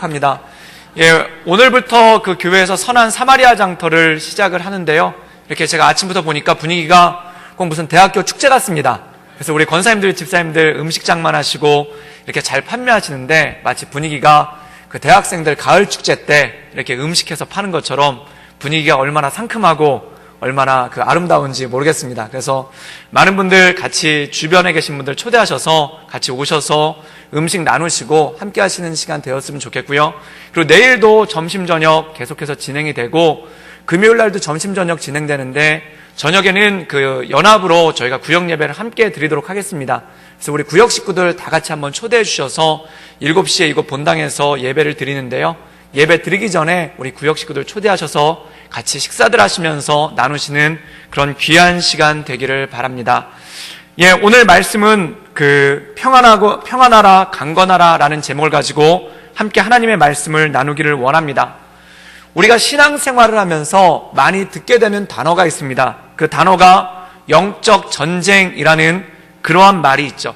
합니다. 오늘부터 그 교회에서 선한 사마리아 장터를 시작을 하는데요. 이렇게 제가 아침부터 보니까 분위기가 꼭 무슨 대학교 축제 같습니다. 그래서 우리 권사님들, 집사님들 음식 장만하시고 이렇게 잘 판매하시는데 마치 분위기가 그 대학생들 가을 축제 때 이렇게 음식해서 파는 것처럼 분위기가 얼마나 상큼하고 얼마나 그 아름다운지 모르겠습니다. 그래서 많은 분들 같이 주변에 계신 분들 초대하셔서 같이 오셔서 음식 나누시고 함께 하시는 시간 되었으면 좋겠고요. 그리고 내일도 점심 저녁 계속해서 진행이 되고 금요일 날도 점심 저녁 진행되는데 저녁에는 그 연합으로 저희가 구역 예배를 함께 드리도록 하겠습니다. 그래서 우리 구역 식구들 다 같이 한번 초대해 주셔서 7시에 이곳 본당에서 예배를 드리는데요. 예배 드리기 전에 우리 구역 식구들 초대하셔서 같이 식사들 하시면서 나누시는 그런 귀한 시간 되기를 바랍니다. 오늘 말씀은 그 평안하라 강건하라 라는 제목을 가지고 함께 하나님의 말씀을 나누기를 원합니다. 우리가 신앙생활을 하면서 많이 듣게 되는 단어가 있습니다. 그 단어가 영적 전쟁이라는 그러한 말이 있죠.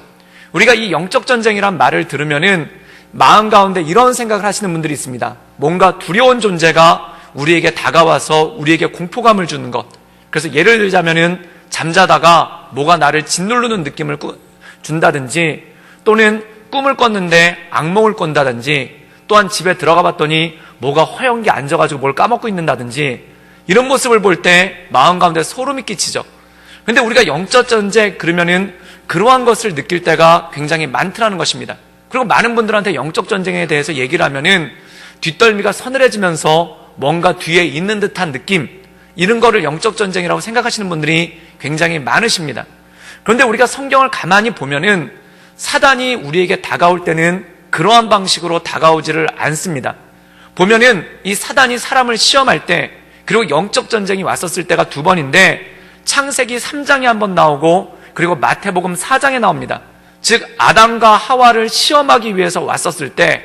우리가 이 영적 전쟁이란 말을 들으면은 마음 가운데 이런 생각을 하시는 분들이 있습니다. 뭔가 두려운 존재가 우리에게 다가와서 우리에게 공포감을 주는 것. 그래서 예를 들자면은 잠자다가 뭐가 나를 짓누르는 느낌을 준다든지, 또는 꿈을 꿨는데 악몽을 꾼다든지, 또한 집에 들어가 봤더니 뭐가 허영기 앉아가지고 뭘 까먹고 있는다든지, 이런 모습을 볼 때 마음 가운데 소름이 끼치죠. 근데 우리가 영적 전쟁 그러면은 그러한 것을 느낄 때가 굉장히 많더라는 것입니다. 그리고 많은 분들한테 영적 전쟁에 대해서 얘기를 하면은 뒷덜미가 서늘해지면서 뭔가 뒤에 있는 듯한 느낌, 이런 거를 영적 전쟁이라고 생각하시는 분들이 굉장히 많으십니다. 그런데 우리가 성경을 가만히 보면은 사단이 우리에게 다가올 때는 그러한 방식으로 다가오지를 않습니다. 보면은 이 사단이 사람을 시험할 때, 그리고 영적 전쟁이 왔었을 때가 두 번인데 창세기 3장에 한번 나오고 그리고 마태복음 4장에 나옵니다. 즉 아담과 하와를 시험하기 위해서 왔었을 때,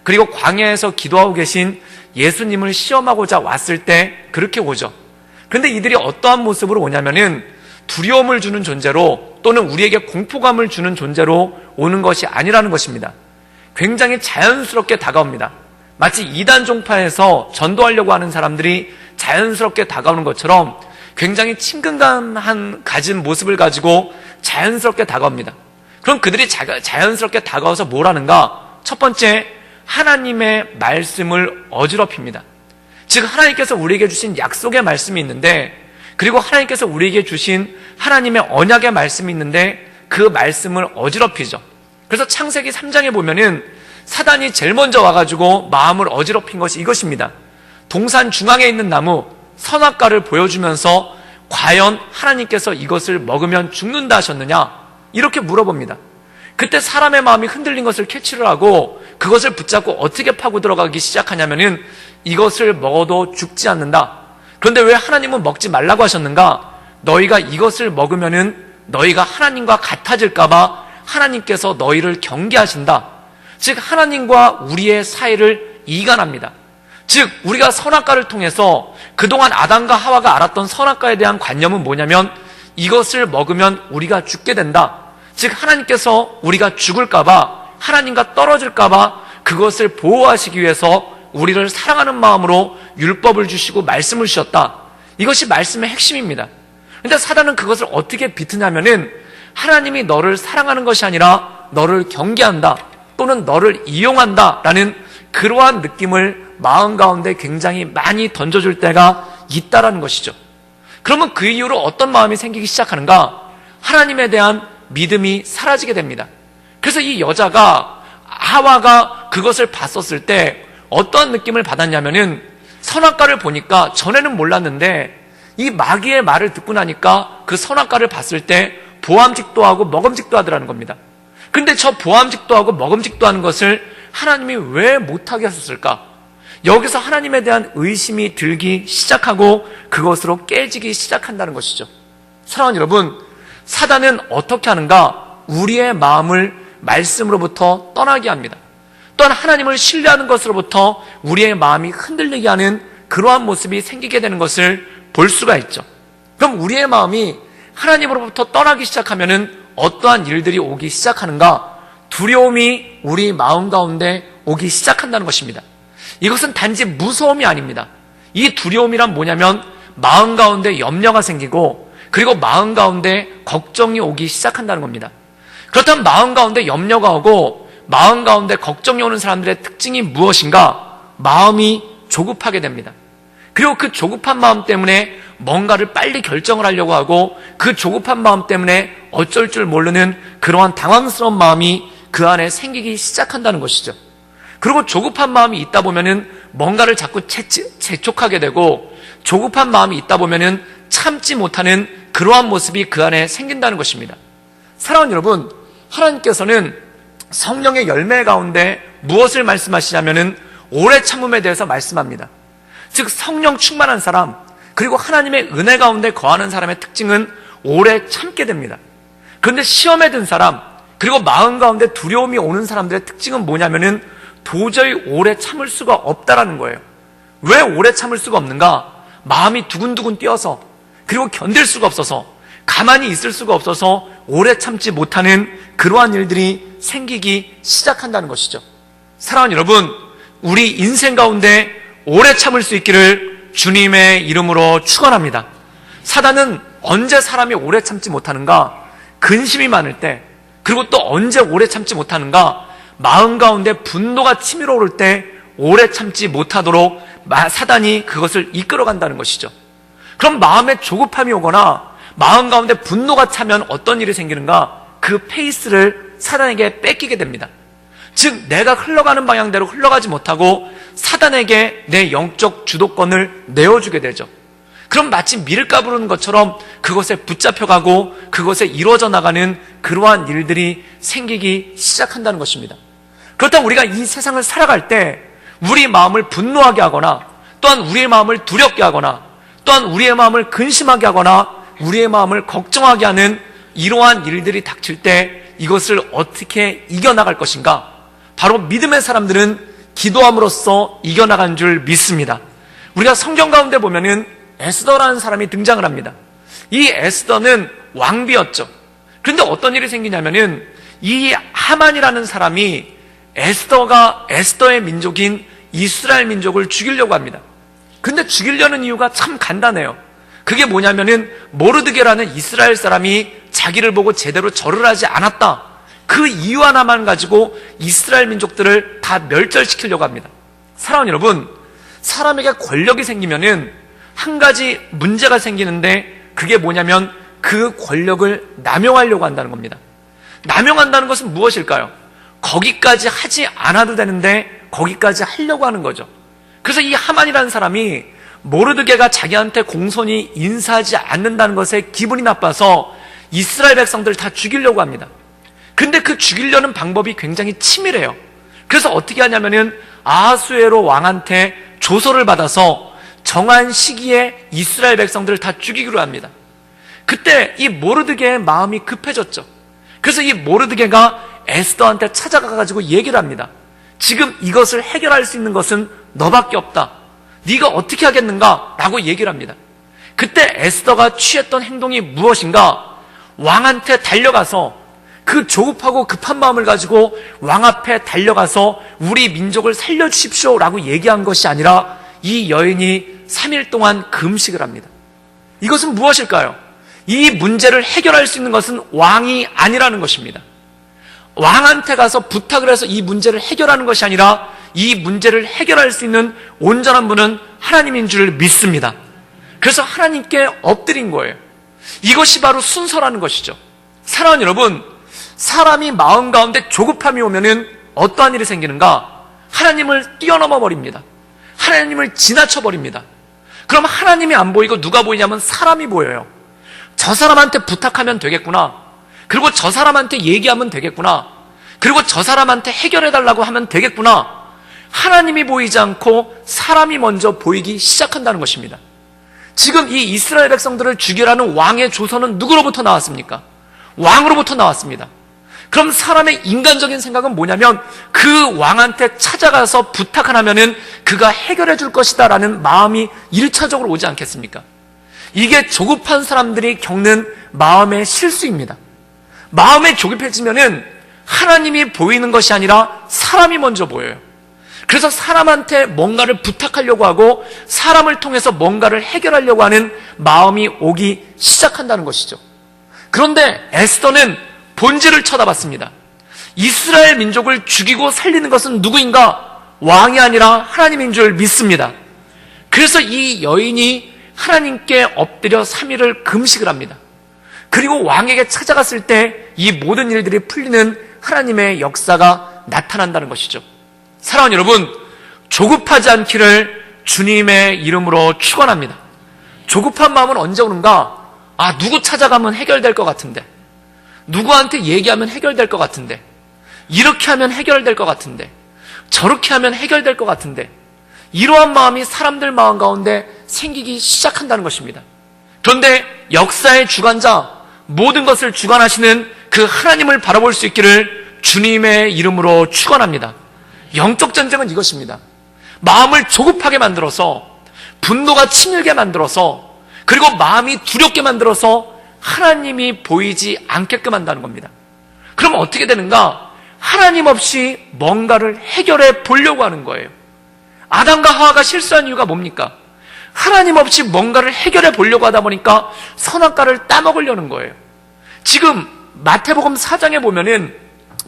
그리고 광야에서 기도하고 계신 예수님을 시험하고자 왔을 때 그렇게 오죠. 그런데 이들이 어떠한 모습으로 오냐면은 두려움을 주는 존재로, 또는 우리에게 공포감을 주는 존재로 오는 것이 아니라는 것입니다. 굉장히 자연스럽게 다가옵니다. 마치 이단 종파에서 전도하려고 하는 사람들이 자연스럽게 다가오는 것처럼 굉장히 친근감 가진 모습을 가지고 자연스럽게 다가옵니다. 그럼 그들이 자연스럽게 다가와서 뭘 하는가? 첫 번째, 하나님의 말씀을 어지럽힙니다. 즉 하나님께서 우리에게 주신 약속의 말씀이 있는데, 그리고 하나님께서 우리에게 주신 하나님의 언약의 말씀이 있는데 그 말씀을 어지럽히죠. 그래서 창세기 3장에 보면은 사단이 제일 먼저 와가지고 마음을 어지럽힌 것이 이것입니다. 동산 중앙에 있는 나무 선악과를 보여주면서 과연 하나님께서 이것을 먹으면 죽는다 하셨느냐? 이렇게 물어봅니다. 그때 사람의 마음이 흔들린 것을 캐치를 하고 그것을 붙잡고 어떻게 파고 들어가기 시작하냐면은 이것을 먹어도 죽지 않는다. 그런데 왜 하나님은 먹지 말라고 하셨는가? 너희가 이것을 먹으면은 너희가 하나님과 같아질까봐 하나님께서 너희를 경계하신다. 즉 하나님과 우리의 사이를 이간합니다. 즉 우리가 선악과를 통해서 그동안 아담과 하와가 알았던 선악과에 대한 관념은 뭐냐면 이것을 먹으면 우리가 죽게 된다. 즉 하나님께서 우리가 죽을까봐, 하나님과 떨어질까봐 그것을 보호하시기 위해서 우리를 사랑하는 마음으로 율법을 주시고 말씀을 주셨다. 이것이 말씀의 핵심입니다. 그런데 사단은 그것을 어떻게 비트냐면은 하나님이 너를 사랑하는 것이 아니라 너를 경계한다, 또는 너를 이용한다 라는 그러한 느낌을 마음 가운데 굉장히 많이 던져줄 때가 있다라는 것이죠. 그러면 그 이후로 어떤 마음이 생기기 시작하는가? 하나님에 대한 믿음이 사라지게 됩니다. 그래서 이 여자가, 하와가 그것을 봤었을 때 어떤 느낌을 받았냐면은 선악과를 보니까 전에는 몰랐는데 이 마귀의 말을 듣고 나니까 그 선악과를 봤을 때 보암직도 하고 먹음직도 하더라는 겁니다. 그런데 저 보암직도 하고 먹음직도 하는 것을 하나님이 왜 못하게 하셨을까? 여기서 하나님에 대한 의심이 들기 시작하고 그것으로 깨지기 시작한다는 것이죠. 사랑하는 여러분, 사단은 어떻게 하는가? 우리의 마음을 말씀으로부터 떠나게 합니다. 또한 하나님을 신뢰하는 것으로부터 우리의 마음이 흔들리게 하는 그러한 모습이 생기게 되는 것을 볼 수가 있죠. 그럼 우리의 마음이 하나님으로부터 떠나기 시작하면은 어떠한 일들이 오기 시작하는가? 두려움이 우리 마음 가운데 오기 시작한다는 것입니다. 이것은 단지 무서움이 아닙니다. 이 두려움이란 뭐냐면 마음 가운데 염려가 생기고 그리고 마음 가운데 걱정이 오기 시작한다는 겁니다. 그렇다면 마음 가운데 염려가 오고 마음 가운데 걱정이 오는 사람들의 특징이 무엇인가? 마음이 조급하게 됩니다. 그리고 그 조급한 마음 때문에 뭔가를 빨리 결정을 하려고 하고 그 조급한 마음 때문에 어쩔 줄 모르는 그러한 당황스러운 마음이 그 안에 생기기 시작한다는 것이죠. 그리고 조급한 마음이 있다 보면은 뭔가를 자꾸 재촉하게 되고 조급한 마음이 있다 보면은 참지 못하는 그러한 모습이 그 안에 생긴다는 것입니다. 사랑하는 여러분, 하나님께서는 성령의 열매 가운데 무엇을 말씀하시냐면은 오래 참음에 대해서 말씀합니다. 즉 성령 충만한 사람 그리고 하나님의 은혜 가운데 거하는 사람의 특징은 오래 참게 됩니다. 그런데 시험에 든 사람 그리고 마음 가운데 두려움이 오는 사람들의 특징은 뭐냐면은 도저히 오래 참을 수가 없다라는 거예요. 왜 오래 참을 수가 없는가? 마음이 두근두근 뛰어서 그리고 견딜 수가 없어서 가만히 있을 수가 없어서 오래 참지 못하는 그러한 일들이 생기기 시작한다는 것이죠. 사랑하는 여러분, 우리 인생 가운데 오래 참을 수 있기를 주님의 이름으로 축원합니다. 사단은 언제 사람이 오래 참지 못하는가? 근심이 많을 때, 그리고 또 언제 오래 참지 못하는가? 마음 가운데 분노가 치밀어 오를 때 오래 참지 못하도록 사단이 그것을 이끌어간다는 것이죠. 그럼 마음에 조급함이 오거나 마음 가운데 분노가 차면 어떤 일이 생기는가? 그 페이스를 사단에게 뺏기게 됩니다. 즉 내가 흘러가는 방향대로 흘러가지 못하고 사단에게 내 영적 주도권을 내어주게 되죠. 그럼 마치 밀가 부르는 것처럼 그것에 붙잡혀가고 그것에 이루어져 나가는 그러한 일들이 생기기 시작한다는 것입니다. 그렇다면 우리가 이 세상을 살아갈 때 우리 마음을 분노하게 하거나 또한 우리의 마음을 두렵게 하거나 또한 우리의 마음을 근심하게 하거나 우리의 마음을 걱정하게 하는 이러한 일들이 닥칠 때 이것을 어떻게 이겨나갈 것인가? 바로 믿음의 사람들은 기도함으로써 이겨나간 줄 믿습니다. 우리가 성경 가운데 보면은 에스더라는 사람이 등장을 합니다. 이 에스더는 왕비였죠. 그런데 어떤 일이 생기냐면은 이 하만이라는 사람이 에스더의 민족인 이스라엘 민족을 죽이려고 합니다. 근데 죽이려는 이유가 참 간단해요. 그게 뭐냐면은 모르드게라는 이스라엘 사람이 자기를 보고 제대로 절을 하지 않았다. 그 이유 하나만 가지고 이스라엘 민족들을 다 멸절시키려고 합니다. 사랑하는 여러분, 사람에게 권력이 생기면은 한 가지 문제가 생기는데 그게 뭐냐면 그 권력을 남용하려고 한다는 겁니다. 남용한다는 것은 무엇일까요? 거기까지 하지 않아도 되는데 거기까지 하려고 하는 거죠. 그래서 이 하만이라는 사람이 모르드게가 자기한테 공손히 인사하지 않는다는 것에 기분이 나빠서 이스라엘 백성들을 다 죽이려고 합니다. 근데 그 죽이려는 방법이 굉장히 치밀해요. 그래서 어떻게 하냐면은 아하수에로 왕한테 조서를 받아서 정한 시기에 이스라엘 백성들을 다 죽이기로 합니다. 그때 이 모르드게의 마음이 급해졌죠. 그래서 이 모르드게가 에스더한테 찾아가가지고 얘기를 합니다. 지금 이것을 해결할 수 있는 것은 너밖에 없다. 네가 어떻게 하겠는가? 라고 얘기를 합니다. 그때 에스더가 취했던 행동이 무엇인가? 왕한테 달려가서 그 조급하고 급한 마음을 가지고 왕 앞에 달려가서 우리 민족을 살려주십시오 라고 얘기한 것이 아니라 이 여인이 3일 동안 금식을 합니다. 이것은 무엇일까요? 이 문제를 해결할 수 있는 것은 왕이 아니라는 것입니다. 왕한테 가서 부탁을 해서 이 문제를 해결하는 것이 아니라 이 문제를 해결할 수 있는 온전한 분은 하나님인 줄 믿습니다. 그래서 하나님께 엎드린 거예요. 이것이 바로 순서라는 것이죠. 사랑하는 여러분, 사람이 마음 가운데 조급함이 오면은 어떠한 일이 생기는가? 하나님을 뛰어넘어 버립니다. 하나님을 지나쳐 버립니다. 그럼 하나님이 안 보이고 누가 보이냐면 사람이 보여요. 저 사람한테 부탁하면 되겠구나. 그리고 저 사람한테 얘기하면 되겠구나. 그리고 저 사람한테 해결해달라고 하면 되겠구나. 하나님이 보이지 않고 사람이 먼저 보이기 시작한다는 것입니다. 지금 이 이스라엘 백성들을 죽이라는 왕의 조서는 누구로부터 나왔습니까? 왕으로부터 나왔습니다. 그럼 사람의 인간적인 생각은 뭐냐면 그 왕한테 찾아가서 부탁 하나면은 그가 해결해 줄 것이다 라는 마음이 1차적으로 오지 않겠습니까? 이게 조급한 사람들이 겪는 마음의 실수입니다. 마음이 조급해지면은 하나님이 보이는 것이 아니라 사람이 먼저 보여요. 그래서 사람한테 뭔가를 부탁하려고 하고 사람을 통해서 뭔가를 해결하려고 하는 마음이 오기 시작한다는 것이죠. 그런데 에스더는 본질을 쳐다봤습니다. 이스라엘 민족을 죽이고 살리는 것은 누구인가? 왕이 아니라 하나님인 줄 믿습니다. 그래서 이 여인이 하나님께 엎드려 3일을 금식을 합니다. 그리고 왕에게 찾아갔을 때 이 모든 일들이 풀리는 하나님의 역사가 나타난다는 것이죠. 사랑하는 여러분, 조급하지 않기를 주님의 이름으로 축원합니다. 조급한 마음은 언제 오는가? 누구 찾아가면 해결될 것 같은데, 누구한테 얘기하면 해결될 것 같은데, 이렇게 하면 해결될 것 같은데, 저렇게 하면 해결될 것 같은데, 이러한 마음이 사람들 마음 가운데 생기기 시작한다는 것입니다. 그런데 역사의 주관자, 모든 것을 주관하시는 그 하나님을 바라볼 수 있기를 주님의 이름으로 축원합니다. 영적 전쟁은 이것입니다. 마음을 조급하게 만들어서, 분노가 치밀게 만들어서, 그리고 마음이 두렵게 만들어서 하나님이 보이지 않게끔 한다는 겁니다. 그럼 어떻게 되는가? 하나님 없이 뭔가를 해결해 보려고 하는 거예요. 아담과 하와가 실수한 이유가 뭡니까? 하나님 없이 뭔가를 해결해 보려고 하다 보니까 선악과를 따먹으려는 거예요. 지금 마태복음 4장에 보면은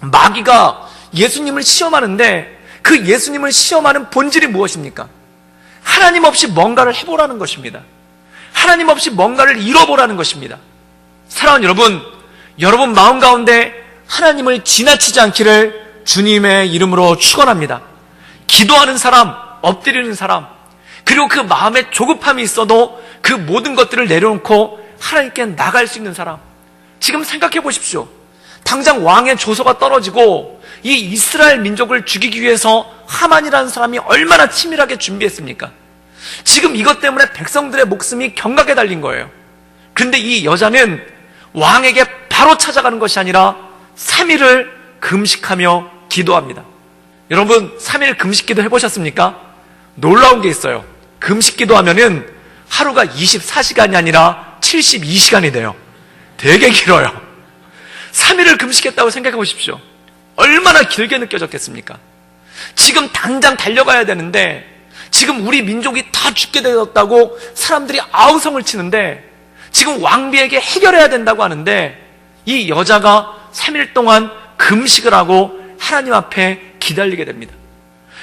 마귀가 예수님을 시험하는데 그 예수님을 시험하는 본질이 무엇입니까? 하나님 없이 뭔가를 해보라는 것입니다. 하나님 없이 뭔가를 이뤄보라는 것입니다. 사랑하는 여러분, 여러분 마음 가운데 하나님을 지나치지 않기를 주님의 이름으로 축원합니다. 기도하는 사람, 엎드리는 사람, 그리고 그 마음에 조급함이 있어도 그 모든 것들을 내려놓고 하나님께 나갈 수 있는 사람. 지금 생각해 보십시오. 당장 왕의 조서가 떨어지고 이 이스라엘 민족을 죽이기 위해서 하만이라는 사람이 얼마나 치밀하게 준비했습니까? 지금 이것 때문에 백성들의 목숨이 경각에 달린 거예요. 그런데 이 여자는 왕에게 바로 찾아가는 것이 아니라 3일을 금식하며 기도합니다. 여러분 3일 금식기도 해보셨습니까? 놀라운 게 있어요. 금식기도 하면은 하루가 24시간이 아니라 72시간이 돼요. 되게 길어요. 3일을 금식했다고 생각해 보십시오. 얼마나 길게 느껴졌겠습니까? 지금 당장 달려가야 되는데, 지금 우리 민족이 다 죽게 되었다고 사람들이 아우성을 치는데, 지금 왕비에게 해결해야 된다고 하는데, 이 여자가 3일 동안 금식을 하고 하나님 앞에 기다리게 됩니다.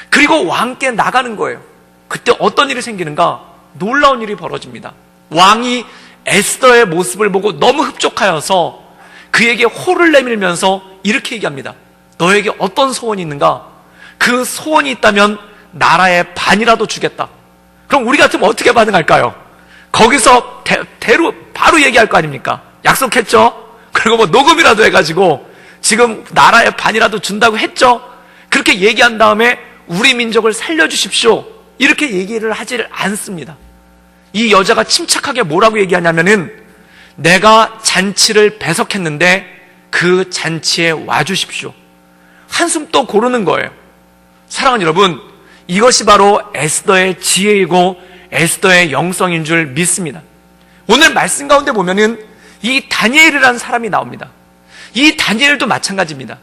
그리고 왕께 나가는 거예요. 그때 어떤 일이 생기는가? 놀라운 일이 벌어집니다. 왕이 에스더의 모습을 보고 너무 흡족하여서 그에게 호를 내밀면서 이렇게 얘기합니다. 너에게 어떤 소원이 있는가? 그 소원이 있다면 나라의 반이라도 주겠다. 그럼 우리 같으면 어떻게 반응할까요? 거기서 바로 얘기할 거 아닙니까? 약속했죠? 그리고 뭐 녹음이라도 해가지고 지금 나라의 반이라도 준다고 했죠? 그렇게 얘기한 다음에 우리 민족을 살려주십시오, 이렇게 얘기를 하지를 않습니다. 이 여자가 침착하게 뭐라고 얘기하냐면은, 내가 잔치를 배석했는데 그 잔치에 와주십시오. 한숨 또 고르는 거예요. 사랑하는 여러분, 이것이 바로 에스더의 지혜이고 에스더의 영성인 줄 믿습니다. 오늘 말씀 가운데 보면은 이 다니엘이라는 사람이 나옵니다. 이 다니엘도 마찬가지입니다.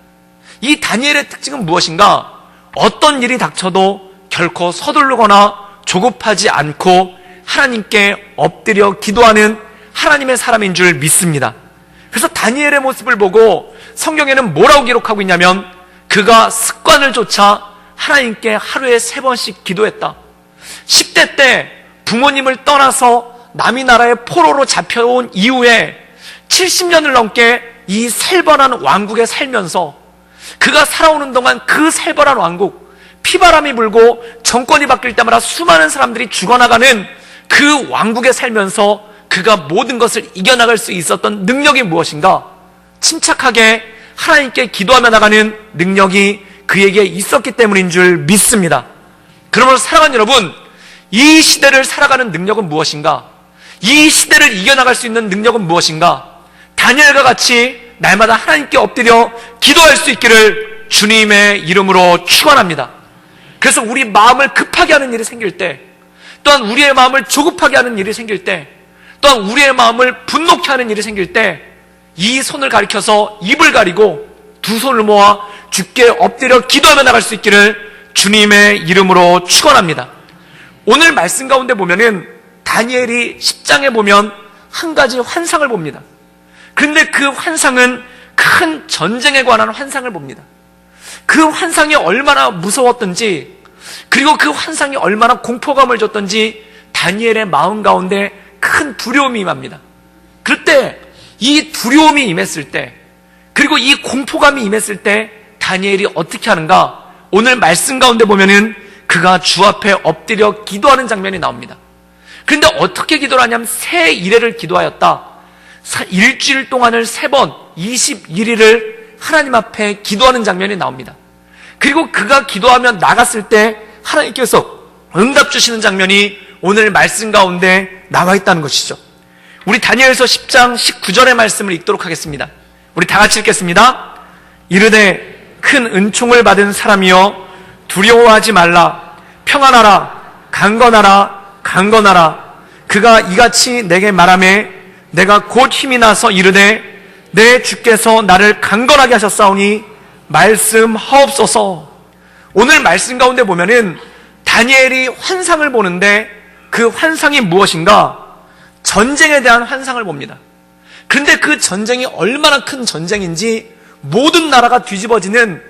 이 다니엘의 특징은 무엇인가? 어떤 일이 닥쳐도 결코 서두르거나 조급하지 않고 하나님께 엎드려 기도하는 하나님의 사람인 줄 믿습니다. 그래서 다니엘의 모습을 보고 성경에는 뭐라고 기록하고 있냐면, 그가 습관을 쫓아 하나님께 하루에 3번씩 기도했다. 10대 때 부모님을 떠나서 남이 나라의 포로로 잡혀온 이후에 70년을 넘게 이 살벌한 왕국에 살면서 그가 살아오는 동안 그 살벌한 왕국, 피바람이 불고 정권이 바뀔 때마다 수많은 사람들이 죽어나가는 그 왕국에 살면서 그가 모든 것을 이겨나갈 수 있었던 능력이 무엇인가? 침착하게 하나님께 기도하며 나가는 능력이 그에게 있었기 때문인 줄 믿습니다. 그러므로 사랑하는 여러분, 이 시대를 살아가는 능력은 무엇인가? 이 시대를 이겨나갈 수 있는 능력은 무엇인가? 다니엘과 같이 날마다 하나님께 엎드려 기도할 수 있기를 주님의 이름으로 축원합니다. 그래서 우리 마음을 급하게 하는 일이 생길 때, 또한 우리의 마음을 조급하게 하는 일이 생길 때, 또한 우리의 마음을 분노케 하는 일이 생길 때, 이 손을 가리켜서 입을 가리고 두 손을 모아 주께 엎드려 기도하며 나갈 수 있기를 주님의 이름으로 축원합니다. 오늘 말씀 가운데 보면은 다니엘이 10장에 보면 한 가지 환상을 봅니다. 그런데 그 환상은 큰 전쟁에 관한 환상을 봅니다. 그 환상이 얼마나 무서웠던지, 그리고 그 환상이 얼마나 공포감을 줬던지 다니엘의 마음 가운데 큰 두려움이 임합니다. 그때 이 두려움이 임했을 때, 그리고 이 공포감이 임했을 때 다니엘이 어떻게 하는가? 오늘 말씀 가운데 보면은 그가 주 앞에 엎드려 기도하는 장면이 나옵니다. 그런데 어떻게 기도를 하냐면 새 이레를 기도하였다. 일주일 동안을 3번 21일을 하나님 앞에 기도하는 장면이 나옵니다. 그리고 그가 기도하며 나갔을 때 하나님께서 응답 주시는 장면이 오늘 말씀 가운데 나와 있다는 것이죠. 우리 다니엘서 10장 19절의 말씀을 읽도록 하겠습니다. 우리 다 같이 읽겠습니다. 이르되 큰 은총을 받은 사람이여 두려워하지 말라. 평안하라. 강건하라. 강건하라. 그가 이같이 내게 말하매 내가 곧 힘이 나서 이르되 내 주께서 나를 강건하게 하셨사오니 말씀하옵소서. 오늘 말씀 가운데 보면은 다니엘이 환상을 보는데 그 환상이 무엇인가? 전쟁에 대한 환상을 봅니다. 그런데 그 전쟁이 얼마나 큰 전쟁인지 모든 나라가 뒤집어지는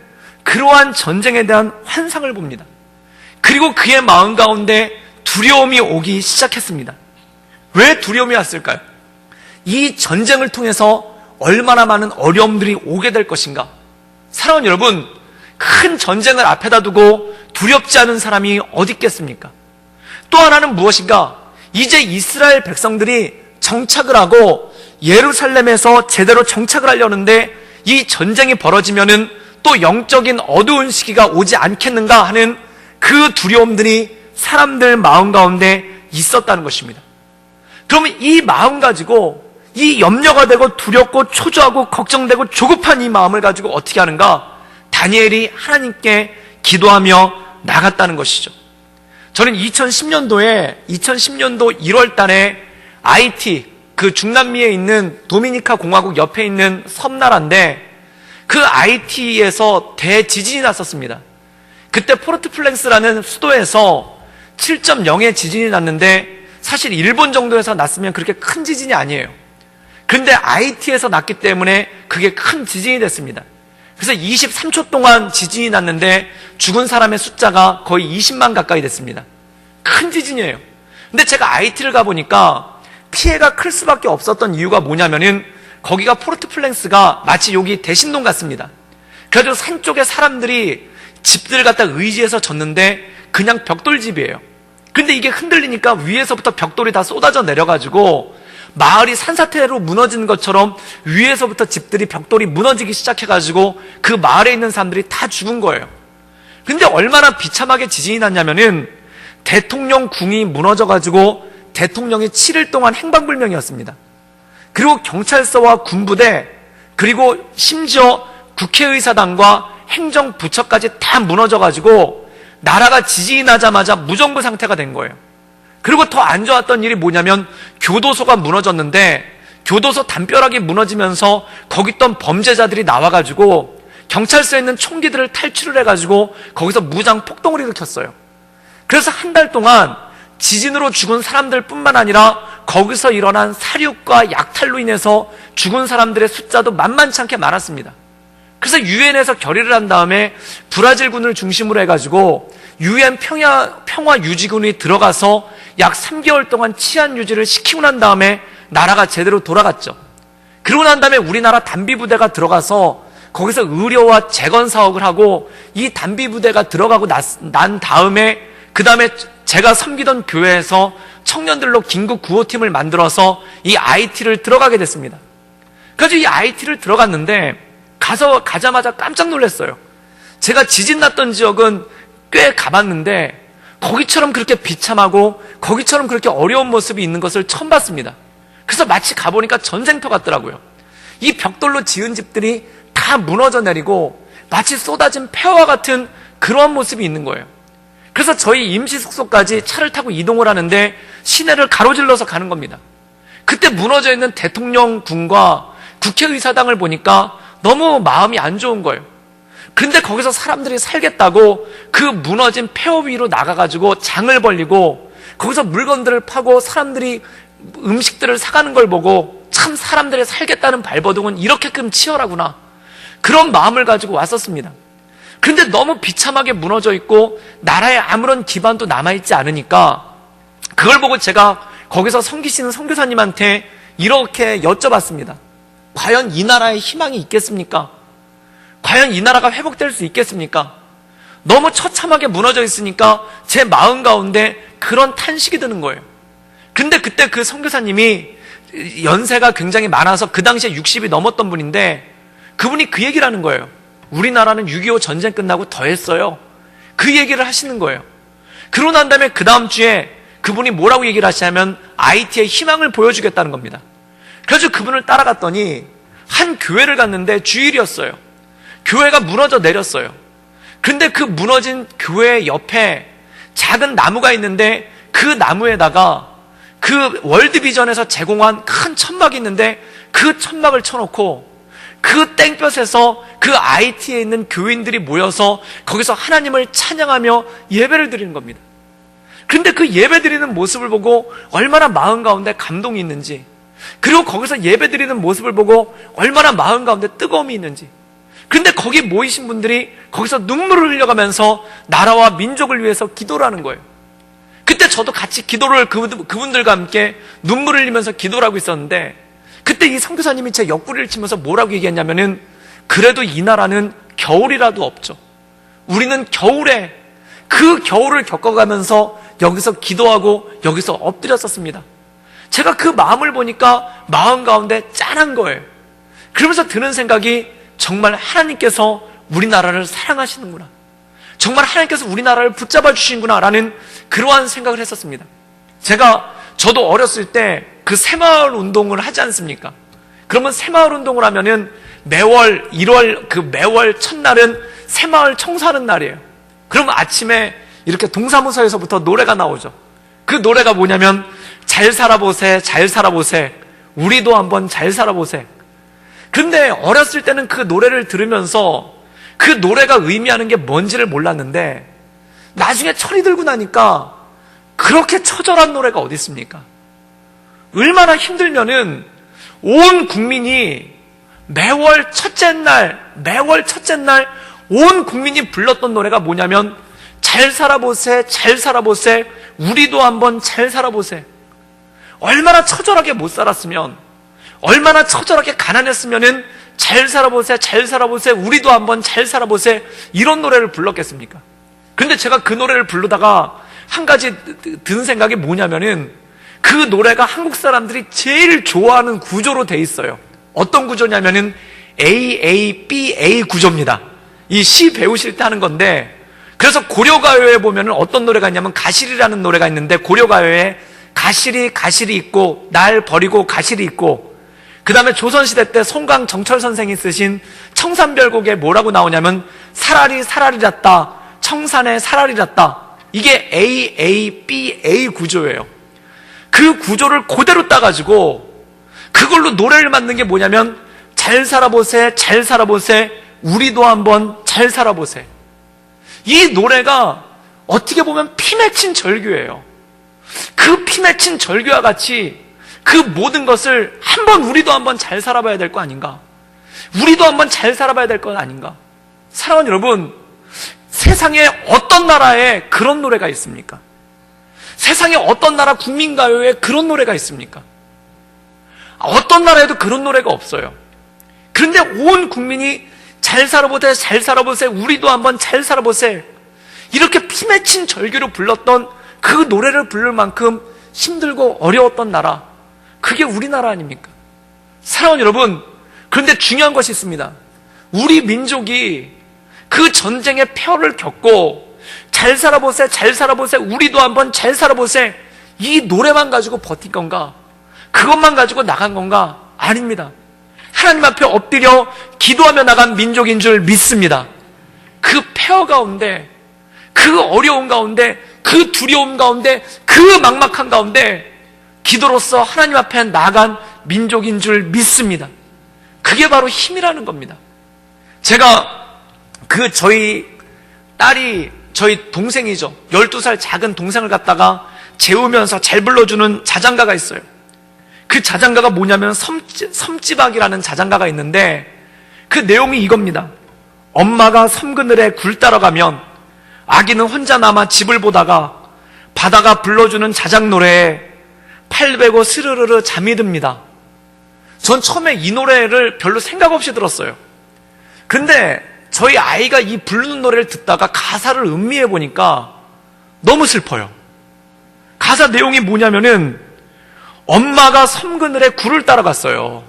그러한 전쟁에 대한 환상을 봅니다. 그리고 그의 마음 가운데 두려움이 오기 시작했습니다. 왜 두려움이 왔을까요? 이 전쟁을 통해서 얼마나 많은 어려움들이 오게 될 것인가? 사랑하는 여러분, 큰 전쟁을 앞에다 두고 두렵지 않은 사람이 어디 있겠습니까? 또 하나는 무엇인가? 이제 이스라엘 백성들이 정착을 하고 예루살렘에서 제대로 정착을 하려는데 이 전쟁이 벌어지면은 또 영적인 어두운 시기가 오지 않겠는가 하는 그 두려움들이 사람들 마음 가운데 있었다는 것입니다. 그러면 이 마음 가지고 이 염려가 되고 두렵고 초조하고 걱정되고 조급한 이 마음을 가지고 어떻게 하는가? 다니엘이 하나님께 기도하며 나갔다는 것이죠. 저는 2010년도 1월 달에 아이티, 그 중남미에 있는 도미니카 공화국 옆에 있는 섬나라인데 그 아이티에서 대지진이 났었습니다. 그때 포르트플랭스라는 수도에서 7.0의 지진이 났는데 사실 일본 정도에서 났으면 그렇게 큰 지진이 아니에요. 그런데 아이티에서 났기 때문에 그게 큰 지진이 됐습니다. 그래서 23초 동안 지진이 났는데 죽은 사람의 숫자가 거의 20만 가까이 됐습니다. 큰 지진이에요. 근데 제가 아이티를 가보니까 피해가 클 수밖에 없었던 이유가 뭐냐면은 거기가 포르트플랭스가 마치 여기 대신동 같습니다. 그래서 산 쪽에 사람들이 집들을 갖다 의지해서 졌는데 그냥 벽돌집이에요. 근데 이게 흔들리니까 위에서부터 벽돌이 다 쏟아져 내려가지고 마을이 산사태로 무너지는 것처럼 위에서부터 집들이 벽돌이 무너지기 시작해가지고 그 마을에 있는 사람들이 다 죽은 거예요. 근데 얼마나 비참하게 지진이 났냐면은 대통령 궁이 무너져가지고 대통령이 7일 동안 행방불명이었습니다. 그리고 경찰서와 군부대, 그리고 심지어 국회의사당과 행정부처까지 다 무너져가지고 나라가 지진이 나자마자 무정부 상태가 된 거예요. 그리고 더 안 좋았던 일이 뭐냐면 교도소가 무너졌는데 교도소 담벼락이 무너지면서 거기 있던 범죄자들이 나와가지고 경찰서에 있는 총기들을 탈취를 해가지고 거기서 무장 폭동을 일으켰어요. 그래서 한 달 동안 지진으로 죽은 사람들 뿐만 아니라 거기서 일어난 사륙과 약탈로 인해서 죽은 사람들의 숫자도 만만치 않게 많았습니다. 그래서 유엔에서 결의를 한 다음에 브라질군을 중심으로 해가지고 유엔 평화유지군이 들어가서 약 3개월 동안 치안 유지를 시키고 난 다음에 나라가 제대로 돌아갔죠. 그러고 난 다음에 우리나라 단비부대가 들어가서 거기서 의료와 재건 사업을 하고 이 단비부대가 들어가고 난 다음에 그 다음에 제가 섬기던 교회에서 청년들로 긴급 구호팀을 만들어서 이 IT를 들어가게 됐습니다. 그래서 이 IT를 들어갔는데 가자마자 깜짝 놀랐어요. 제가 지진 났던 지역은 꽤 가봤는데 거기처럼 그렇게 비참하고 거기처럼 그렇게 어려운 모습이 있는 것을 처음 봤습니다. 그래서 마치 가보니까 전쟁터 같더라고요. 이 벽돌로 지은 집들이 다 무너져 내리고 마치 쏟아진 폐허와 같은 그러한 모습이 있는 거예요. 그래서 저희 임시 숙소까지 차를 타고 이동을 하는데 시내를 가로질러서 가는 겁니다. 그때 무너져 있는 대통령궁과 국회의사당을 보니까 너무 마음이 안 좋은 거예요. 근데 거기서 사람들이 살겠다고 그 무너진 폐허 위로 나가가지고 장을 벌리고 거기서 물건들을 파고 사람들이 음식들을 사가는 걸 보고 참 사람들이 살겠다는 발버둥은 이렇게끔 치열하구나, 그런 마음을 가지고 왔었습니다. 그런데 너무 비참하게 무너져 있고 나라에 아무런 기반도 남아있지 않으니까 그걸 보고 제가 거기서 섬기시는 선교사님한테 이렇게 여쭤봤습니다. 과연 이 나라에 희망이 있겠습니까? 과연 이 나라가 회복될 수 있겠습니까? 너무 처참하게 무너져 있으니까 제 마음 가운데 그런 탄식이 드는 거예요. 근데 그때 그 선교사님이 연세가 굉장히 많아서 그 당시에 60이 넘었던 분인데 그분이 그 얘기를 하는 거예요. 우리나라는 6.25 전쟁 끝나고 더했어요. 그 얘기를 하시는 거예요. 그러고 난 다음에 그 다음 주에 그분이 뭐라고 얘기를 하시냐면 IT의 희망을 보여주겠다는 겁니다. 그래서 그분을 따라갔더니 한 교회를 갔는데 주일이었어요. 교회가 무너져 내렸어요. 근데 그 무너진 교회 옆에 작은 나무가 있는데 그 나무에다가 그 월드비전에서 제공한 큰 천막이 있는데 그 천막을 쳐놓고 그 땡볕에서 그 IT에 있는 교인들이 모여서 거기서 하나님을 찬양하며 예배를 드리는 겁니다. 그런데 그 예배 드리는 모습을 보고 얼마나 마음 가운데 감동이 있는지, 그리고 거기서 예배 드리는 모습을 보고 얼마나 마음 가운데 뜨거움이 있는지, 그런데 거기 모이신 분들이 거기서 눈물을 흘려가면서 나라와 민족을 위해서 기도를 하는 거예요. 그때 저도 같이 기도를 그분들과 함께 눈물을 흘리면서 기도를 하고 있었는데 그때 이 선교사님이 제 옆구리를 치면서 뭐라고 얘기했냐면은 그래도 이 나라는 겨울이라도 없죠. 우리는 겨울에 그 겨울을 겪어가면서 여기서 기도하고 여기서 엎드렸었습니다. 제가 그 마음을 보니까 마음 가운데 짠한 거예요. 그러면서 드는 생각이 정말 하나님께서 우리나라를 사랑하시는구나, 정말 하나님께서 우리나라를 붙잡아 주시는구나 라는 그러한 생각을 했었습니다. 저도 어렸을 때 그 새마을 운동을 하지 않습니까? 그러면 새마을 운동을 하면은 매월 1월 그 매월 첫날은 새마을 청소하는 날이에요. 그러면 아침에 이렇게 동사무소에서부터 노래가 나오죠. 그 노래가 뭐냐면 잘 살아보세, 잘 살아보세, 우리도 한번 잘 살아보세. 그런데 어렸을 때는 그 노래를 들으면서 그 노래가 의미하는 게 뭔지를 몰랐는데 나중에 철이 들고 나니까 그렇게 처절한 노래가 어디 있습니까? 얼마나 힘들면은 온 국민이 매월 첫째 날 온 국민이 불렀던 노래가 뭐냐면 잘 살아보세, 잘 살아보세, 우리도 한번 잘 살아보세. 얼마나 처절하게 못 살았으면, 얼마나 처절하게 가난했으면은 잘 살아보세, 잘 살아보세, 우리도 한번 잘 살아보세, 이런 노래를 불렀겠습니까? 근데 제가 그 노래를 부르다가 한 가지 든 생각이 뭐냐면은 그 노래가 한국 사람들이 제일 좋아하는 구조로 돼 있어요. 어떤 구조냐면은 AABA 구조입니다. 이 시 배우실 때 하는 건데, 그래서 고려가요에 보면은 어떤 노래가 있냐면 가실이라는 노래가 있는데, 고려가요에 가실이 있고 날 버리고 가실이 있고, 그 다음에 조선시대 때 송강 정철 선생이 쓰신 청산별곡에 뭐라고 나오냐면 사라리 랐다, 청산에 사라리 랐다. 이게 AABA 구조예요. 그 구조를 그대로 따가지고 그걸로 노래를 만든 게 뭐냐면 잘 살아보세, 잘 살아보세, 우리도 한번 잘 살아보세. 이 노래가 어떻게 보면 피 맺힌 절규예요. 그 피 맺힌 절규와 같이 그 모든 것을 한번 우리도 한번 잘 살아봐야 될 거 아닌가? 우리도 한번 잘 살아봐야 될 것 아닌가? 사랑하는 여러분, 세상에 어떤 나라에 그런 노래가 있습니까? 세상에 어떤 나라 국민가요에 그런 노래가 있습니까? 어떤 나라에도 그런 노래가 없어요. 그런데 온 국민이 잘 살아보세, 잘 살아보세, 우리도 한번 잘 살아보세, 이렇게 피 맺힌 절규로 불렀던 그 노래를 부를 만큼 힘들고 어려웠던 나라, 그게 우리나라 아닙니까? 사랑하는 여러분, 그런데 중요한 것이 있습니다. 우리 민족이 그 전쟁의 폐허를 겪고 잘 살아보세, 잘 살아보세, 우리도 한번 잘 살아보세, 이 노래만 가지고 버틴 건가? 그것만 가지고 나간 건가? 아닙니다. 하나님 앞에 엎드려 기도하며 나간 민족인 줄 믿습니다. 그 폐허 가운데, 그 어려움 가운데, 그 두려움 가운데, 그 막막한 가운데 기도로서 하나님 앞에 나간 민족인 줄 믿습니다. 그게 바로 힘이라는 겁니다. 제가 저희 딸이, 저희 동생이죠. 12살 작은 동생을 갖다가 재우면서 잘 불러주는 자장가가 있어요. 그 자장가가 뭐냐면 섬지박이라는 자장가가 있는데 그 내용이 이겁니다. 엄마가 섬그늘에 굴 따러 가면 아기는 혼자 남아 집을 보다가 바다가 불러주는 자장 노래에 팔 베고 스르르르 잠이 듭니다. 전 처음에 이 노래를 별로 생각 없이 들었어요. 근데 저희 아이가 이 부르는 노래를 듣다가 가사를 음미해 보니까 너무 슬퍼요. 가사 내용이 뭐냐면은 엄마가 섬그늘에 굴을 따라갔어요.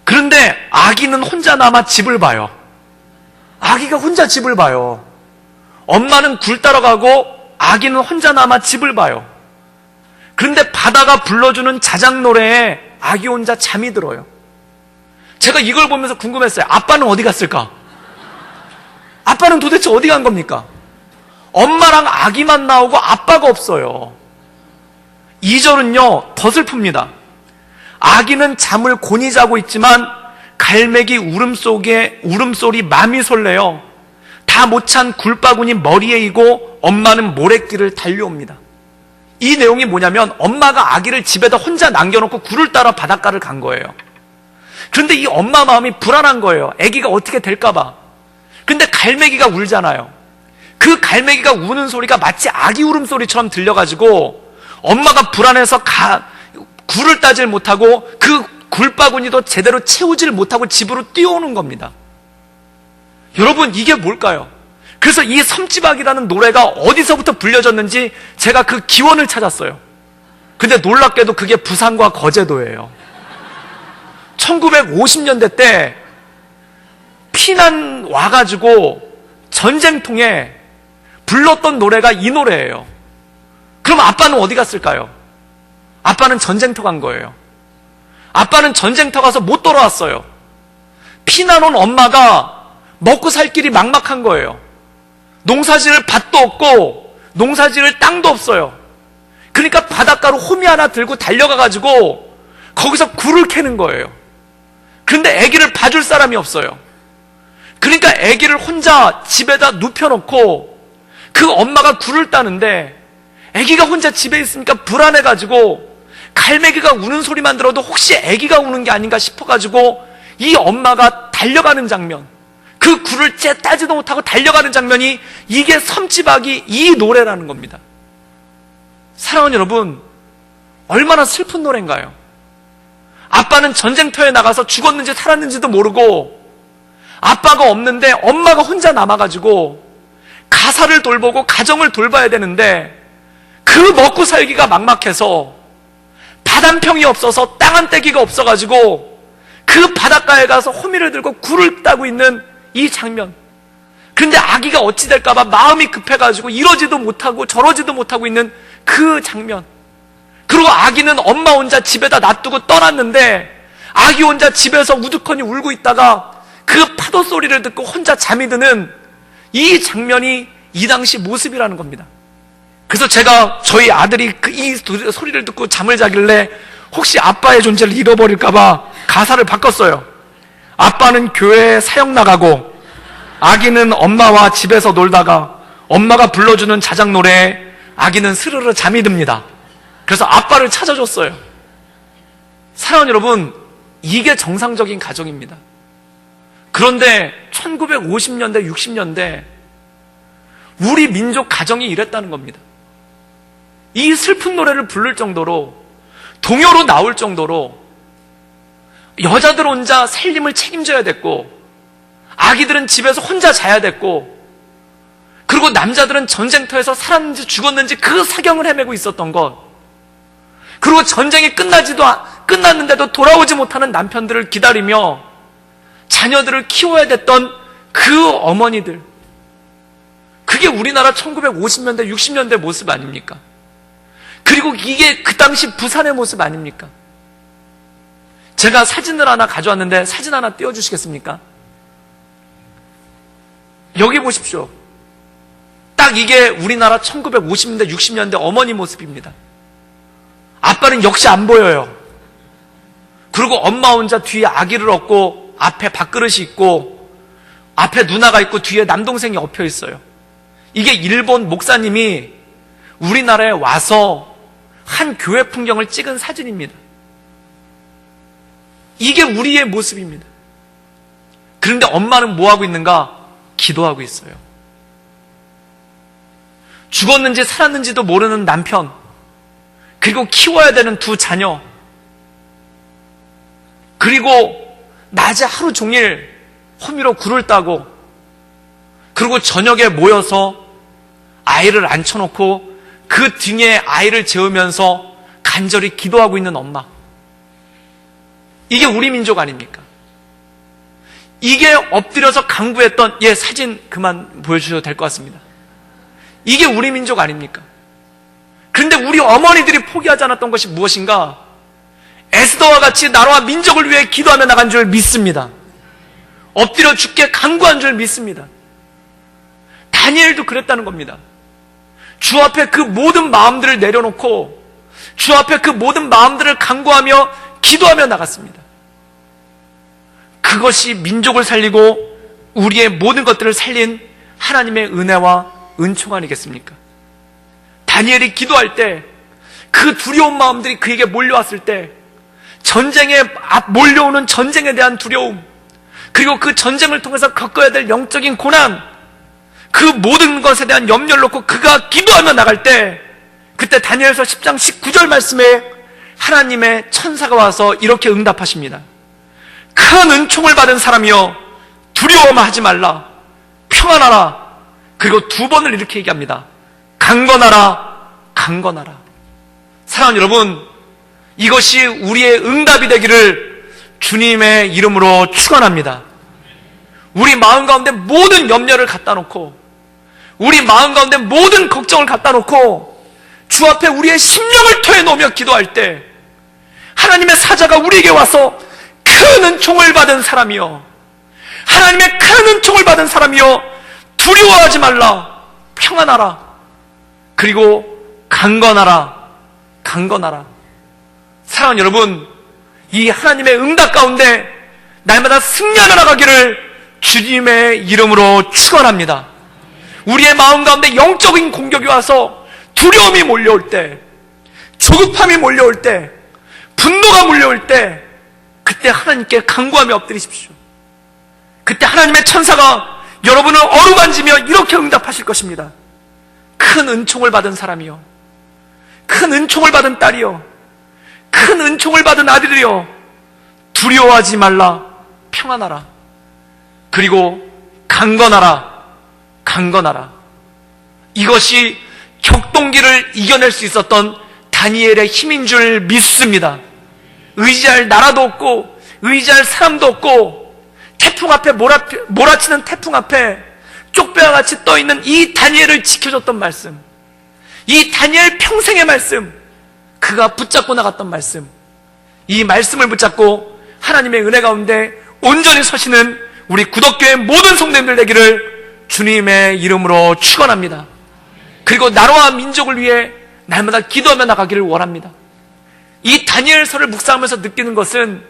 그런데 아기는 혼자 남아 집을 봐요. 아기가 혼자 집을 봐요. 엄마는 굴 따라가고 아기는 혼자 남아 집을 봐요. 그런데 바다가 불러주는 자장 노래에 아기 혼자 잠이 들어요. 제가 이걸 보면서 궁금했어요. 아빠는 어디 갔을까? 아빠는 도대체 어디 간 겁니까? 엄마랑 아기만 나오고 아빠가 없어요. 2절은요 더 슬픕니다. 아기는 잠을 곤히 자고 있지만 갈매기 울음소리 맘이 설레요. 다 못 찬 굴바구니 머리에 이고 엄마는 모래길을 달려옵니다. 이 내용이 뭐냐면 엄마가 아기를 집에다 혼자 남겨놓고 굴을 따라 바닷가를 간 거예요. 그런데 이 엄마 마음이 불안한 거예요. 아기가 어떻게 될까봐. 근데 갈매기가 울잖아요. 그 갈매기가 우는 소리가 마치 아기 울음소리처럼 들려가지고 엄마가 불안해서 굴을 따질 못하고 그 굴바구니도 제대로 채우질 못하고 집으로 뛰어오는 겁니다. 여러분 이게 뭘까요? 그래서 이 섬지박이라는 노래가 어디서부터 불려졌는지 제가 그 기원을 찾았어요. 근데 놀랍게도 그게 부산과 거제도예요. 1950년대 때 피난 와가지고 전쟁통에 불렀던 노래가 이 노래예요. 그럼 아빠는 어디 갔을까요? 아빠는 전쟁터 간 거예요. 아빠는 전쟁터 가서 못 돌아왔어요. 피난 온 엄마가 먹고 살 길이 막막한 거예요. 농사지을 밭도 없고 농사지을 땅도 없어요. 그러니까 바닷가로 호미 하나 들고 달려가가지고 거기서 굴을 캐는 거예요. 그런데 아기를 봐줄 사람이 없어요. 그러니까 아기를 혼자 집에다 눕혀놓고 그 엄마가 굴을 따는데 아기가 혼자 집에 있으니까 불안해가지고 갈매기가 우는 소리만 들어도 혹시 아기가 우는 게 아닌가 싶어가지고 이 엄마가 달려가는 장면, 그 굴을 따지도 못하고 달려가는 장면이 이게 섬지박이 이 노래라는 겁니다. 사랑하는 여러분, 얼마나 슬픈 노래인가요? 아빠는 전쟁터에 나가서 죽었는지 살았는지도 모르고 아빠가 없는데 엄마가 혼자 남아가지고 가사를 돌보고 가정을 돌봐야 되는데 그 먹고 살기가 막막해서 밭 한 평이 없어서 땅 한 떼기가 없어가지고 그 바닷가에 가서 호미를 들고 굴을 따고 있는 이 장면. 그런데 아기가 어찌 될까봐 마음이 급해가지고 이러지도 못하고 저러지도 못하고 있는 그 장면. 그리고 아기는 엄마 혼자 집에다 놔두고 떠났는데 아기 혼자 집에서 우두커니 울고 있다가 그 파도 소리를 듣고 혼자 잠이 드는 이 장면이 이 당시 모습이라는 겁니다. 그래서 제가 저희 아들이 이 소리를 듣고 잠을 자길래 혹시 아빠의 존재를 잃어버릴까봐 가사를 바꿨어요. 아빠는 교회에 사역 나가고 아기는 엄마와 집에서 놀다가 엄마가 불러주는 자장 노래에 아기는 스르르 잠이 듭니다. 그래서 아빠를 찾아줬어요. 사랑하는 여러분, 이게 정상적인 가정입니다. 그런데 1950년대, 60년대 우리 민족 가정이 이랬다는 겁니다. 이 슬픈 노래를 부를 정도로, 동요로 나올 정도로 여자들 혼자 살림을 책임져야 됐고 아기들은 집에서 혼자 자야 됐고 그리고 남자들은 전쟁터에서 살았는지 죽었는지 그 사경을 헤매고 있었던 것, 그리고 전쟁이 끝났는데도 돌아오지 못하는 남편들을 기다리며 자녀들을 키워야 됐던 그 어머니들, 그게 우리나라 1950년대, 60년대 모습 아닙니까? 그리고 이게 그 당시 부산의 모습 아닙니까? 제가 사진을 하나 가져왔는데 사진 하나 띄워주시겠습니까? 여기 보십시오. 딱 이게 우리나라 1950년대, 60년대 어머니 모습입니다. 아빠는 역시 안 보여요. 그리고 엄마 혼자 뒤에 아기를 업고 앞에 밥그릇이 있고 앞에 누나가 있고 뒤에 남동생이 엎여 있어요. 이게 일본 목사님이 우리나라에 와서 한 교회 풍경을 찍은 사진입니다. 이게 우리의 모습입니다. 그런데 엄마는 뭐하고 있는가? 기도하고 있어요. 죽었는지 살았는지도 모르는 남편, 그리고 키워야 되는 두 자녀, 그리고 낮에 하루 종일 호미로 굴을 따고, 그리고 저녁에 모여서 아이를 앉혀놓고 그 등에 아이를 재우면서 간절히 기도하고 있는 엄마. 이게 우리 민족 아닙니까? 이게 엎드려서 강구했던, 사진 그만 보여주셔도 될 것 같습니다. 이게 우리 민족 아닙니까? 그런데 우리 어머니들이 포기하지 않았던 것이 무엇인가? 에스더와 같이 나라와 민족을 위해 기도하며 나간 줄 믿습니다. 엎드려 죽게 강구한 줄 믿습니다. 다니엘도 그랬다는 겁니다. 주 앞에 그 모든 마음들을 내려놓고 주 앞에 그 모든 마음들을 강구하며 기도하며 나갔습니다. 그것이 민족을 살리고 우리의 모든 것들을 살린 하나님의 은혜와 은총 아니겠습니까? 다니엘이 기도할 때 그 두려운 마음들이 그에게 몰려왔을 때 전쟁에 몰려오는 전쟁에 대한 두려움, 그리고 그 전쟁을 통해서 겪어야 될 영적인 고난, 그 모든 것에 대한 염려를 놓고 그가 기도하며 나갈 때, 그때 다니엘서 10장 19절 말씀에 하나님의 천사가 와서 이렇게 응답하십니다. 큰 은총을 받은 사람이여 두려워하지 말라, 평안하라. 그리고 두 번을 이렇게 얘기합니다. 강건하라, 강건하라. 사랑하는 여러분, 이것이 우리의 응답이 되기를 주님의 이름으로 축원합니다. 우리 마음 가운데 모든 염려를 갖다 놓고, 우리 마음 가운데 모든 걱정을 갖다 놓고 주 앞에 우리의 심령을 토해놓으며 기도할 때 하나님의 사자가 우리에게 와서 큰 은총을 받은 사람이여, 하나님의 큰 은총을 받은 사람이여 두려워하지 말라, 평안하라, 그리고 강건하라, 강건하라. 사랑하는 여러분, 이 하나님의 응답 가운데 날마다 승리하며 나가기를 주님의 이름으로 축원합니다. 우리의 마음 가운데 영적인 공격이 와서 두려움이 몰려올 때, 조급함이 몰려올 때, 분노가 몰려올 때, 그때 하나님께 간구하며 엎드리십시오. 그때 하나님의 천사가 여러분을 어루만지며 이렇게 응답하실 것입니다. 큰 은총을 받은 사람이요, 큰 은총을 받은 딸이요, 큰 은총을 받은 아들이요, 두려워하지 말라, 평안하라, 그리고 강건하라, 강건하라. 이것이 격동기를 이겨낼 수 있었던 다니엘의 힘인 줄 믿습니다. 의지할 나라도 없고 의지할 사람도 없고 태풍 앞에 몰아치는 태풍 앞에 쪽배와 같이 떠있는 이 다니엘을 지켜줬던 말씀, 이 다니엘 평생의 말씀, 그가 붙잡고 나갔던 말씀, 이 말씀을 붙잡고 하나님의 은혜 가운데 온전히 서시는 우리 구덕교회 모든 성도님들 되기를 주님의 이름으로 축원합니다. 그리고 나라와 민족을 위해 날마다 기도하며 나가기를 원합니다. 이 다니엘서를 묵상하면서 느끼는 것은,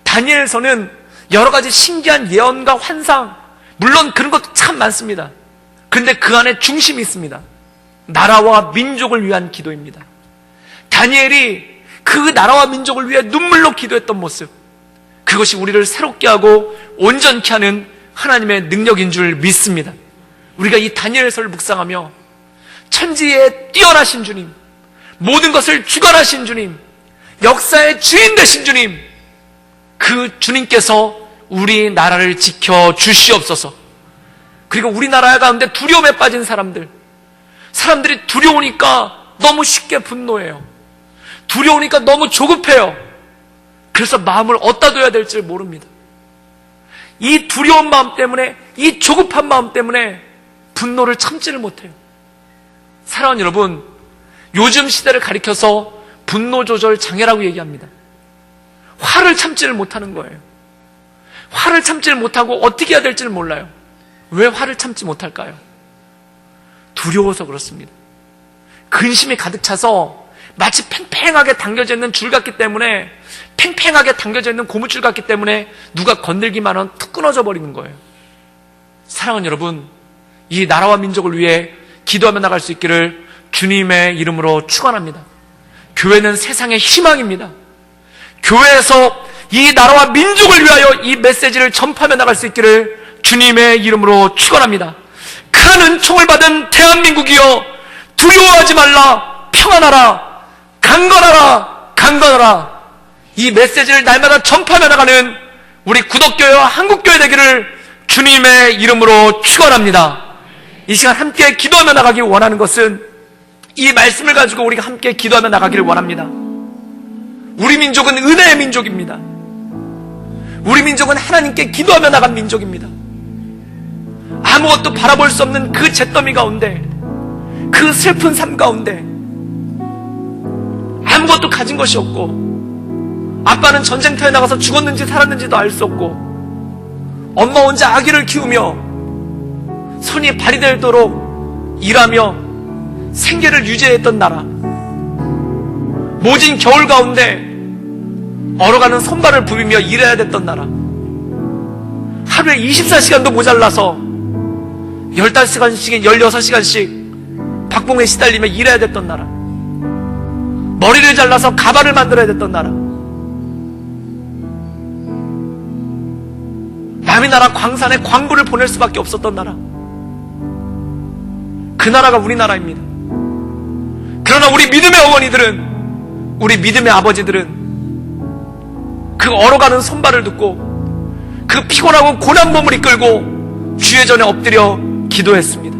다니엘서는 여러 가지 신기한 예언과 환상, 물론 그런 것도 참 많습니다. 그런데 그 안에 중심이 있습니다. 나라와 민족을 위한 기도입니다. 다니엘이 그 나라와 민족을 위해 눈물로 기도했던 모습, 그것이 우리를 새롭게 하고 온전케 하는 하나님의 능력인 줄 믿습니다. 우리가 이 다니엘서를 묵상하며 천지에 뛰어나신 주님, 모든 것을 주관하신 주님, 역사의 주인 되신 주님, 그 주님께서 우리 나라를 지켜 주시옵소서. 그리고 우리나라 가운데 두려움에 빠진 사람들이 두려우니까 너무 쉽게 분노해요. 두려우니까 너무 조급해요. 그래서 마음을 어디다 둬야 될지 모릅니다. 이 두려운 마음 때문에, 이 조급한 마음 때문에 분노를 참지를 못해요. 사랑하는 여러분, 요즘 시대를 가리켜서 분노 조절 장애라고 얘기합니다. 화를 참지를 못하는 거예요. 화를 참지를 못하고 어떻게 해야 될지를 몰라요. 왜 화를 참지 못할까요? 두려워서 그렇습니다. 근심이 가득 차서 마치 팽팽하게 당겨져 있는 줄 같기 때문에, 팽팽하게 당겨져 있는 고무줄 같기 때문에 누가 건들기만 하면 툭 끊어져 버리는 거예요. 사랑하는 여러분, 이 나라와 민족을 위해 기도하며 나갈 수 있기를 주님의 이름으로 축원합니다. 교회는 세상의 희망입니다. 교회에서 이 나라와 민족을 위하여 이 메시지를 전파하며 나갈 수 있기를 주님의 이름으로 축원합니다. 큰 은총을 받은 대한민국이여, 두려워하지 말라, 평안하라, 강건하라, 강건하라. 이 메시지를 날마다 전파하며 나가는 우리 구덕교회와 한국교회 되기를 주님의 이름으로 축원합니다. 이 시간 함께 기도하며 나가기 원하는 것은 이 말씀을 가지고 우리가 함께 기도하며 나가기를 원합니다. 우리 민족은 은혜의 민족입니다. 우리 민족은 하나님께 기도하며 나간 민족입니다. 아무것도 바라볼 수 없는 그 잿더미 가운데, 그 슬픈 삶 가운데 아무것도 가진 것이 없고, 아빠는 전쟁터에 나가서 죽었는지 살았는지도 알 수 없고, 엄마 혼자 아기를 키우며 손이 발이 되도록 일하며 생계를 유지했던 나라, 모진 겨울 가운데 얼어가는 손발을 부비며 일해야 됐던 나라, 하루에 24시간도 모자라서 15시간씩 16시간씩 박봉에 시달리며 일해야 됐던 나라, 머리를 잘라서 가발을 만들어야 됐던 나라, 남의 나라 광산에 광부를 보낼 수밖에 없었던 나라, 그 나라가 우리나라입니다. 그러나 우리 믿음의 어머니들은, 우리 믿음의 아버지들은 그 얼어가는 손발을 듣고 그 피곤하고 고난 몸을 이끌고 주의 전에 엎드려 기도했습니다.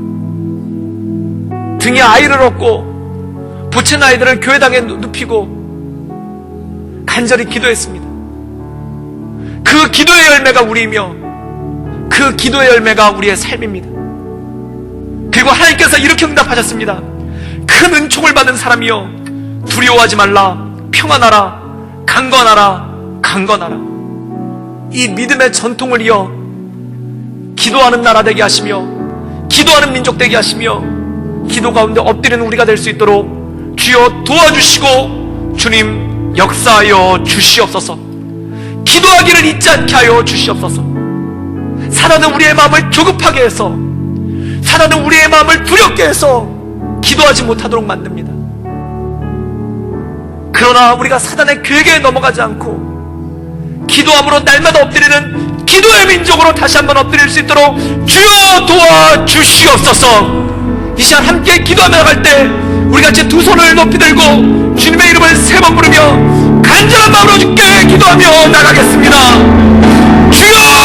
등에 아이를 업고 보채는 아이들을 교회당에 눕히고 간절히 기도했습니다. 그 기도의 열매가 우리이며 그 기도의 열매가 우리의 삶입니다. 그리고 하나님께서 이렇게 응답하셨습니다. 큰 은총을 받은 사람이여, 두려워하지 말라, 평안하라, 강건하라, 강건하라. 이 믿음의 전통을 이어 기도하는 나라 되게 하시며, 기도하는 민족 되게 하시며, 기도 가운데 엎드리는 우리가 될 수 있도록 주여 도와주시고 주님 역사하여 주시옵소서. 기도하기를 잊지 않게 하여 주시옵소서. 사단은 우리의 마음을 조급하게 해서, 사단은 우리의 마음을 두렵게 해서 기도하지 못하도록 만듭니다. 그러나 우리가 사단의 괴계에 넘어가지 않고 기도함으로 날마다 엎드리는 기도의 민족으로 다시 한번 엎드릴 수 있도록 주여 도와주시옵소서. 이 시간 함께 기도하며 나갈 때 우리 같이 두 손을 높이 들고 주님의 이름을 세 번 부르며 간절한 마음으로 주께 기도하며 나가겠습니다. 주여